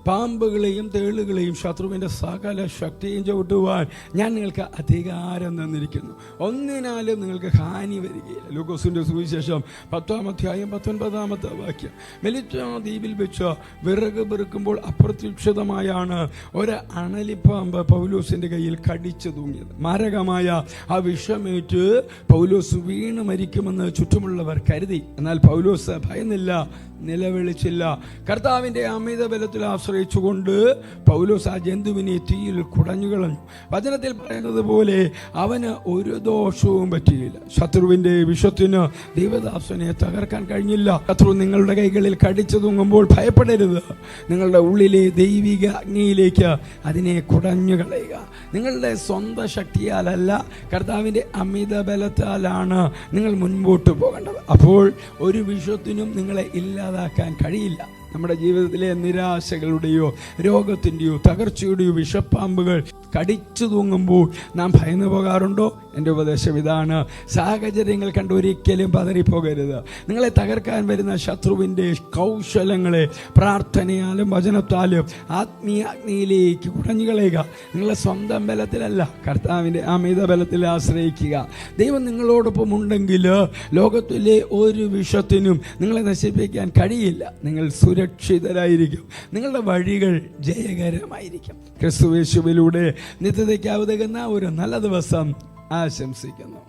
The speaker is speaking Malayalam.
പാമ്പുകളെയും തേളുകളെയും ശത്രുവിൻ്റെ സകല ശക്തിയും ചവിട്ടുവാൻ ഞാൻ നിങ്ങൾക്ക് അധികാരം തന്നിരിക്കുന്നു. ഒന്നിനാലും നിങ്ങൾക്ക് ഹാനി വരികയില്ല. ലൂക്കോസിൻ്റെ സുവിശേഷം 10-ാം അധ്യായം 19-ാമത്തെ വാക്യം. മെലിറ്റ ദ്വീപിൽ വെച്ച് വിറക് പെറുക്കുമ്പോൾ അപ്രതീക്ഷിതമായാണ് ഒരു അണലിപ്പാമ്പ് പൗലോസിൻ്റെ കയ്യിൽ കടിച്ചു തൂങ്ങിയത്. മാരകമായ ആ വിഷമേറ്റ് പൗലോസ് വീണ് മരിക്കുമെന്ന് ചുറ്റുമുള്ളവർ കരുതി. എന്നാൽ പൗലോസ് ഭയന്നില്ല, നിലവിളിച്ചില്ല. കർത്താവിൻ്റെ അമിത ബലത്തിൽ ആശ്രയിച്ചുകൊണ്ട് പൗലോസ് ആ ജന്തുവിനെ തീയിൽ കുടഞ്ഞുകളഞ്ഞു. വചനത്തിൽ പറയുന്നത് പോലെ അവന് ഒരു ദോഷവും പറ്റിയില്ല. ശത്രുവിൻ്റെ വിഷത്തിന് ദൈവദാസനെ തകർക്കാൻ കഴിഞ്ഞില്ല. ശത്രു നിങ്ങളുടെ കൈകളിൽ കടിച്ചു തൂങ്ങുമ്പോൾ ഭയപ്പെടരുത്. നിങ്ങളുടെ ഉള്ളിലെ ദൈവിക അഗ്നിയിലേക്ക് അതിനെ കുടഞ്ഞു കളയുക. നിങ്ങളുടെ സ്വന്തം ശക്തിയാലല്ല, കർത്താവിൻ്റെ അമിത ബലത്താലാണ് നിങ്ങൾ മുൻപോട്ട് പോകേണ്ടത്. അപ്പോൾ ഒരു വിഷത്തിനും നിങ്ങളെ ഇല്ലാതാക്കാൻ കഴിയില്ല. നമ്മുടെ ജീവിതത്തിലെ നിരാശകളുടെയോ രോഗത്തിൻ്റെയോ തകർച്ചയുടെയോ വിഷപ്പാമ്പുകൾ കടിച്ചു തൂങ്ങുമ്പോൾ നാം ഭയന്നു പോകാറുണ്ടോ? എൻ്റെ ഉപദേശം ഇതാണ്: സാഹചര്യങ്ങൾ കണ്ട് ഒരിക്കലും പതറിപ്പോകരുത്. നിങ്ങളെ തകർക്കാൻ വരുന്ന ശത്രുവിൻ്റെ കൗശലങ്ങളെ പ്രാർത്ഥനയാലും വചനത്താലും ആത്മീയ അഗ്നിയിലേക്ക് കുടഞ്ഞു കളയുക. നിങ്ങളെ സ്വന്തം ബലത്തിലല്ല, കർത്താവിൻ്റെ അമിത ബലത്തിൽ ആശ്രയിക്കുക. ദൈവം നിങ്ങളോടൊപ്പം ഉണ്ടെങ്കിൽ ലോകത്തിലെ ഒരു വിഷത്തിനും നിങ്ങളെ നശിപ്പിക്കാൻ കഴിയില്ല. നിങ്ങൾ സുരക്ഷിതരായിരിക്കും. നിങ്ങളുടെ വഴികൾ ജയകരമായിരിക്കും. ക്രിസ്തുയേശുവിലൂടെ നിത്യതയ്ക്ക് ഉതകുന്ന ഒരു നല്ല ദിവസം ആശംസിക്കുന്നു.